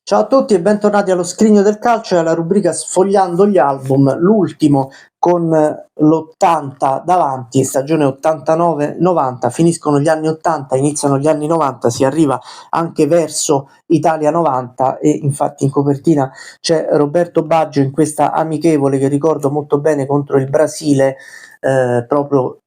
Ciao a tutti e bentornati allo Scrigno del Calcio e alla rubrica Sfogliando gli album, l'ultimo con l'80 davanti, stagione 89-90, finiscono gli anni 80, iniziano gli anni 90, si arriva anche verso Italia 90 e infatti in copertina c'è Roberto Baggio in questa amichevole che ricordo molto bene contro il Brasile proprio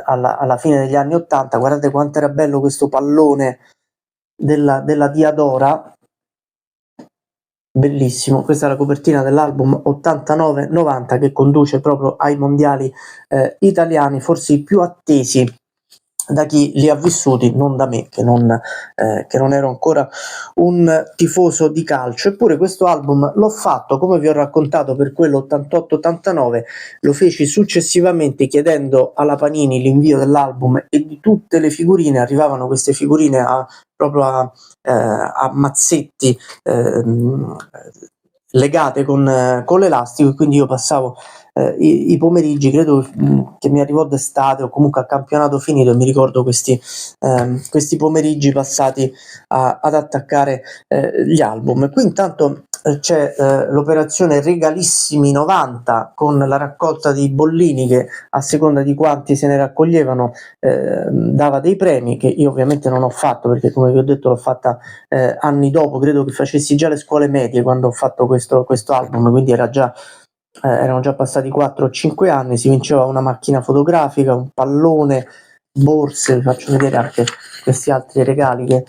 alla fine degli anni 80. Guardate quanto era bello questo pallone della Diadora. Bellissimo, questa è la copertina dell'album 89-90 che conduce proprio ai mondiali italiani, forse i più attesi da chi li ha vissuti, non da me che non ero ancora un tifoso di calcio. Eppure questo album l'ho fatto, come vi ho raccontato, per quello 88-89, lo feci successivamente chiedendo alla Panini l'invio dell'album e di tutte le figurine. Arrivavano queste figurine proprio a mazzetti legate con l'elastico, e quindi io passavo i pomeriggi, credo che mi arrivò d'estate o comunque a campionato finito, e mi ricordo questi pomeriggi passati ad attaccare gli album. Qui intanto c'è l'operazione Regalissimi 90 con la raccolta di bollini che a seconda di quanti se ne raccoglievano dava dei premi, che io ovviamente non ho fatto perché, come vi ho detto, l'ho fatta anni dopo. Credo che facessi già le scuole medie quando ho fatto questo album, quindi erano già passati 4 o 5 anni. Si vinceva una macchina fotografica, un pallone, borse. Vi faccio vedere anche questi altri regali che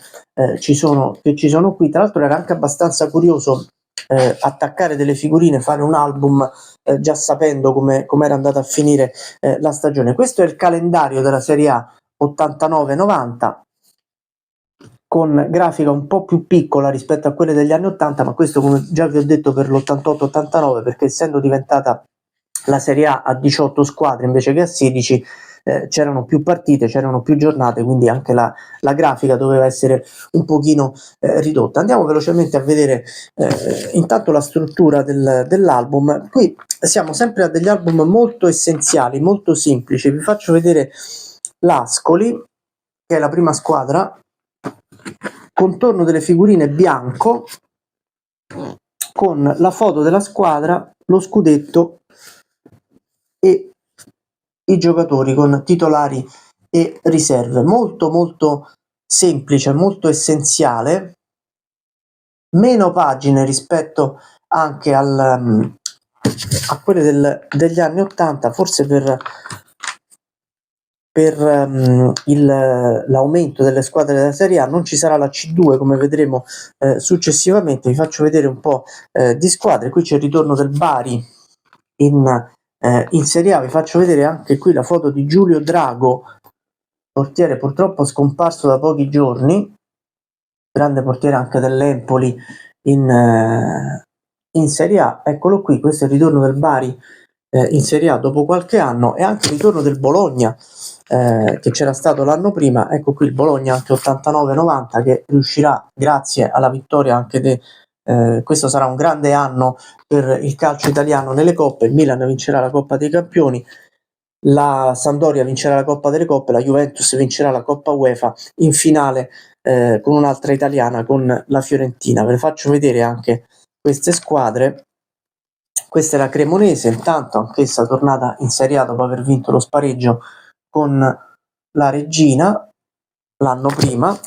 ci sono qui. Tra l'altro era anche abbastanza curioso attaccare delle figurine, fare un album già sapendo come era andata a finire la stagione. Questo è il calendario della Serie A 89-90, con grafica un po' più piccola rispetto a quelle degli anni 80, ma questo, come già vi ho detto, per l'88-89, perché essendo diventata la Serie A 18 squadre invece che a 16, c'erano più partite, c'erano più giornate, quindi anche la grafica doveva essere un pochino ridotta. Andiamo velocemente a vedere intanto la struttura dell'album. Qui siamo sempre a degli album molto essenziali, molto semplici. Vi faccio vedere l'Ascoli, che è la prima squadra, contorno delle figurine bianco con la foto della squadra, lo scudetto e i giocatori con titolari e riserve. Molto molto semplice, molto essenziale, meno pagine rispetto anche a quelle degli anni 80, forse per l'aumento delle squadre della Serie A. Non ci sarà la C2, come vedremo successivamente. Vi faccio vedere un po' di squadre. Qui c'è il ritorno del Bari in Serie A. Vi faccio vedere anche qui la foto di Giulio Drago, portiere purtroppo scomparso da pochi giorni, grande portiere anche dell'Empoli in Serie A. Eccolo qui, questo è il ritorno del Bari in Serie A dopo qualche anno, e anche il ritorno del Bologna che c'era stato l'anno prima. Ecco qui il Bologna anche 89-90, che riuscirà, grazie alla vittoria anche questo sarà un grande anno per il calcio italiano nelle coppe. Il Milan vincerà la Coppa dei Campioni, la Sampdoria vincerà la Coppa delle Coppe, la Juventus vincerà la Coppa UEFA, in finale con un'altra italiana, con la Fiorentina. Ve le faccio vedere anche queste squadre. Questa è la Cremonese, intanto anch'essa tornata in Serie A dopo aver vinto lo spareggio con la Reggina l'anno prima.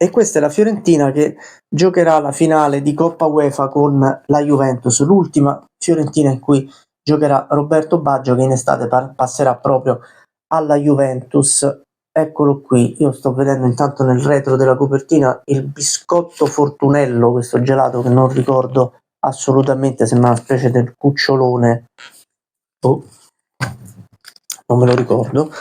E questa è la Fiorentina, che giocherà la finale di Coppa UEFA con la Juventus, l'ultima Fiorentina in cui giocherà Roberto Baggio, che in estate passerà proprio alla Juventus. Eccolo qui, io sto vedendo intanto nel retro della copertina il biscotto Fortunello, questo gelato che non ricordo assolutamente, sembra una specie del cucciolone, non me lo ricordo.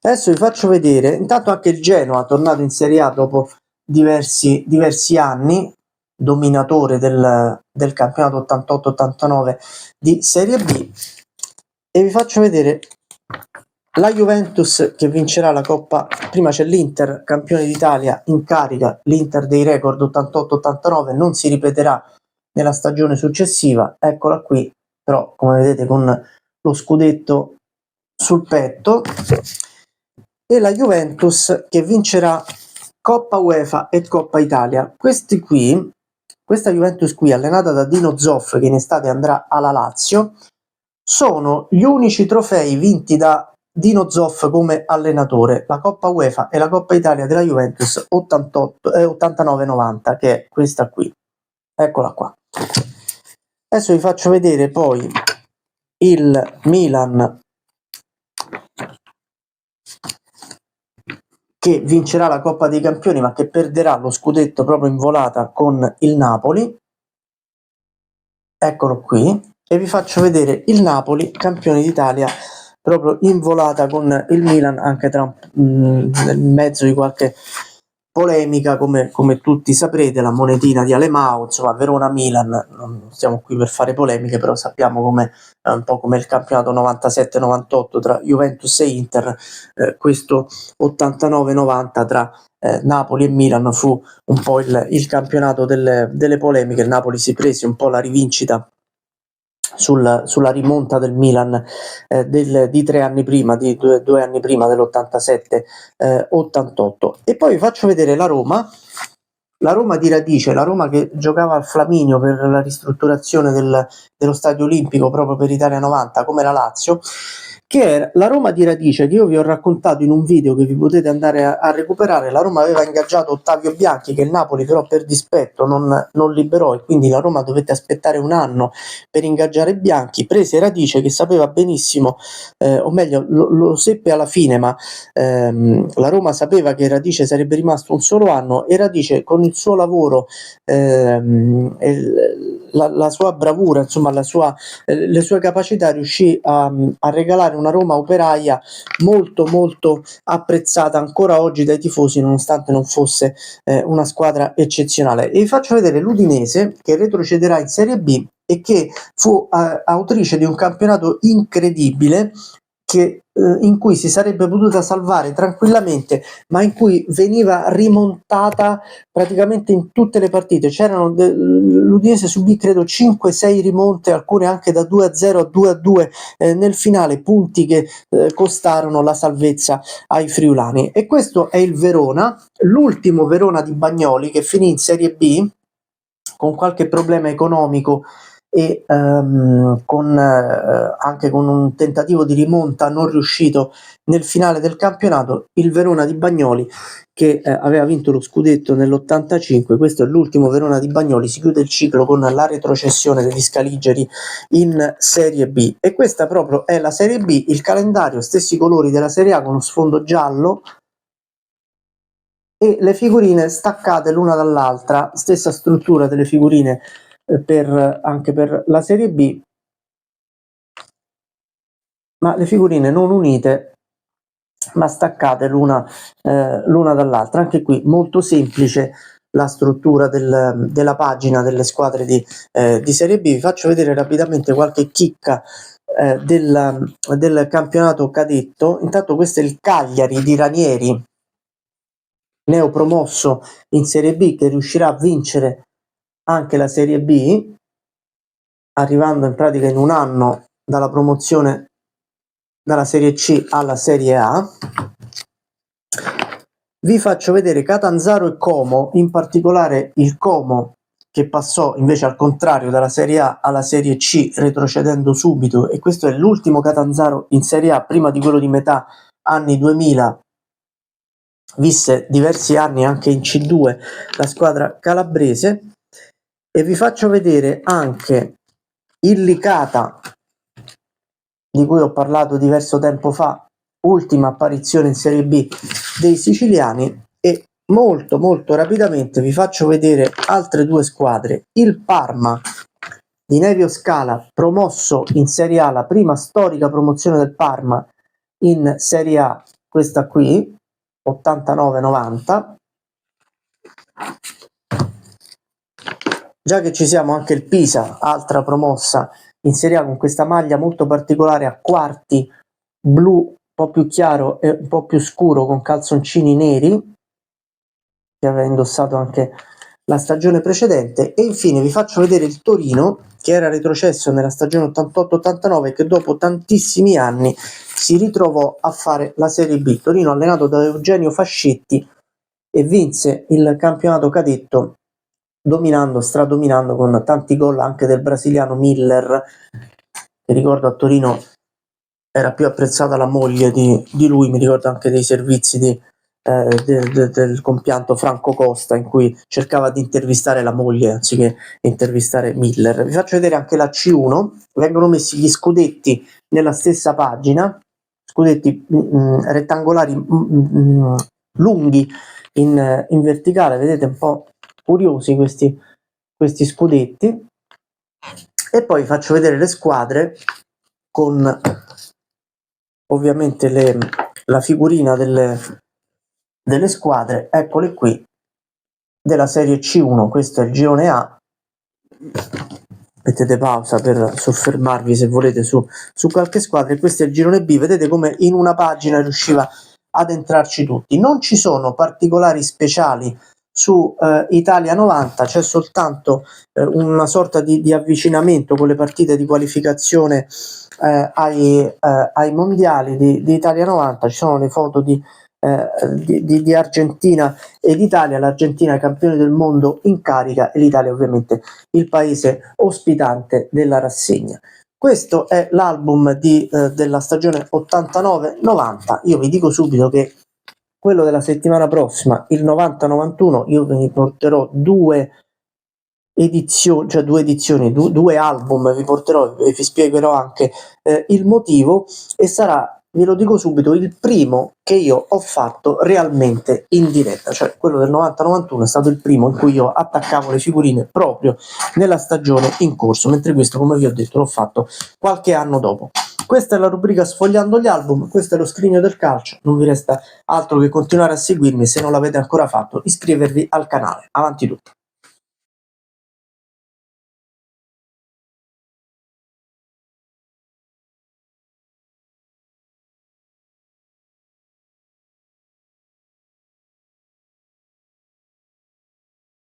Adesso vi faccio vedere intanto anche il Genoa, tornato in Serie A dopo diversi anni, dominatore del campionato 88-89 di Serie B, e vi faccio vedere la Juventus che vincerà la Coppa. Prima c'è l'Inter, campione d'Italia in carica, l'Inter dei record 88-89, non si ripeterà nella stagione successiva. Eccola qui, però come vedete con lo scudetto sul petto. E la Juventus che vincerà Coppa UEFA e Coppa Italia. Questa Juventus qui, allenata da Dino Zoff, che in estate andrà alla Lazio, sono gli unici trofei vinti da Dino Zoff come allenatore, la Coppa UEFA e la Coppa Italia della Juventus 89-90, che è questa qui. Eccola qua. Adesso vi faccio vedere poi il Milan che vincerà la Coppa dei Campioni, ma che perderà lo scudetto proprio in volata con il Napoli. Eccolo qui. E vi faccio vedere il Napoli, campione d'Italia, proprio in volata con il Milan, anche nel mezzo di qualche polemica, come tutti saprete, la monetina di Alemao, insomma Verona-Milan, non stiamo qui per fare polemiche, però sappiamo come un po' come il campionato 97-98 tra Juventus e Inter, questo 89-90 tra Napoli e Milan fu un po' il campionato delle polemiche. Il Napoli si prese un po' la rivincita sulla rimonta del Milan di 3 anni prima, di due anni prima, dell'87-88. E poi vi faccio vedere la Roma di radice, la Roma che giocava al Flaminio per la ristrutturazione dello Stadio Olimpico proprio per Italia 90, come la Lazio, che è la Roma di radice che io vi ho raccontato in un video che vi potete andare a recuperare. La Roma aveva ingaggiato Ottavio Bianchi, che il Napoli però per dispetto non liberò, e quindi la Roma dovette aspettare un anno per ingaggiare Bianchi. Prese Radice, che sapeva benissimo, o meglio lo seppe alla fine, ma la Roma sapeva che Radice sarebbe rimasto un solo anno, e Radice con il suo lavoro, la sua bravura, insomma le sue capacità, riuscì a regalare una Roma operaia molto molto apprezzata ancora oggi dai tifosi, nonostante non fosse una squadra eccezionale. E vi faccio vedere l'Udinese, che retrocederà in Serie B e che fu autrice di un campionato incredibile, in cui si sarebbe potuta salvare tranquillamente, ma in cui veniva rimontata praticamente in tutte le partite. L'Udinese subì credo 5-6 rimonte, alcune anche da 2-0 a 2-2 nel finale, punti che costarono la salvezza ai friulani. E questo è il Verona, l'ultimo Verona di Bagnoli, che finì in Serie B con qualche problema economico e anche con un tentativo di rimonta non riuscito nel finale del campionato. Il Verona di Bagnoli, che aveva vinto lo scudetto nell'85, questo è l'ultimo Verona di Bagnoli, si chiude il ciclo con la retrocessione degli Scaligeri in Serie B. E questa proprio è la Serie B, il calendario, stessi colori della Serie A con lo sfondo giallo e le figurine staccate l'una dall'altra, stessa struttura delle figurine anche per la Serie B, ma le figurine non unite ma staccate l'una dall'altra. Anche qui molto semplice la struttura della pagina delle squadre di Serie B. Vi faccio vedere rapidamente qualche chicca del campionato cadetto. Intanto questo è il Cagliari di Ranieri, neopromosso in Serie B, che riuscirà a vincere anche la Serie B, arrivando in pratica in un anno dalla promozione dalla Serie C alla Serie A. Vi faccio vedere Catanzaro e Como, in particolare il Como, che passò invece al contrario dalla Serie A alla Serie C, retrocedendo subito, e questo è l'ultimo Catanzaro in Serie A prima di quello di metà anni 2000. Visse diversi anni anche in C2 la squadra calabrese. E vi faccio vedere anche il Licata, di cui ho parlato diverso tempo fa, ultima apparizione in Serie B dei siciliani. E molto molto rapidamente vi faccio vedere altre due squadre. Il Parma di Nevio Scala, promosso in Serie A, la prima storica promozione del Parma in Serie A, questa qui, 89-90. Già che ci siamo, anche il Pisa, altra promossa in Serie A, con questa maglia molto particolare a quarti blu un po' più chiaro e un po' più scuro, con calzoncini neri, che aveva indossato anche la stagione precedente. E infine vi faccio vedere il Torino, che era retrocesso nella stagione 88-89 e che dopo tantissimi anni si ritrovò a fare la Serie B. Torino allenato da Eugenio Fascetti, e vinse il campionato cadetto stradominando con tanti gol anche del brasiliano Miller, che ricordo a Torino era più apprezzata la moglie di lui, mi ricordo anche dei servizi del compianto Franco Costa, in cui cercava di intervistare la moglie anziché intervistare Miller. Vi faccio vedere anche la C1, vengono messi gli scudetti nella stessa pagina, scudetti rettangolari lunghi in verticale, vedete, un po' curiosi questi scudetti. E poi faccio vedere le squadre con ovviamente la figurina delle squadre, eccole qui, della serie C1. Questo è il girone A. Mettete pausa per soffermarvi se volete su qualche squadra, e questo è il girone B. Vedete come in una pagina riusciva ad entrarci tutti. Non ci sono particolari speciali su Italia 90, c'è soltanto una sorta di avvicinamento con le partite di qualificazione ai mondiali di Italia 90. Ci sono le foto di Argentina ed Italia, l'Argentina è campione del mondo in carica e l'Italia ovviamente il paese ospitante della rassegna. Questo è l'album della stagione 89-90. Io vi dico subito che quello della settimana prossima, il 90-91, io ve ne porterò due edizioni, due album, vi porterò e vi spiegherò anche il motivo, e sarà, ve lo dico subito, il primo che io ho fatto realmente in diretta, cioè quello del 90-91 è stato il primo in cui io attaccavo le figurine proprio nella stagione in corso, mentre questo, come vi ho detto, l'ho fatto qualche anno dopo. Questa è la rubrica Sfogliando gli album, questo è lo scrigno del calcio, non vi resta altro che continuare a seguirmi. Se non l'avete ancora fatto, iscrivervi al canale. Avanti tutti!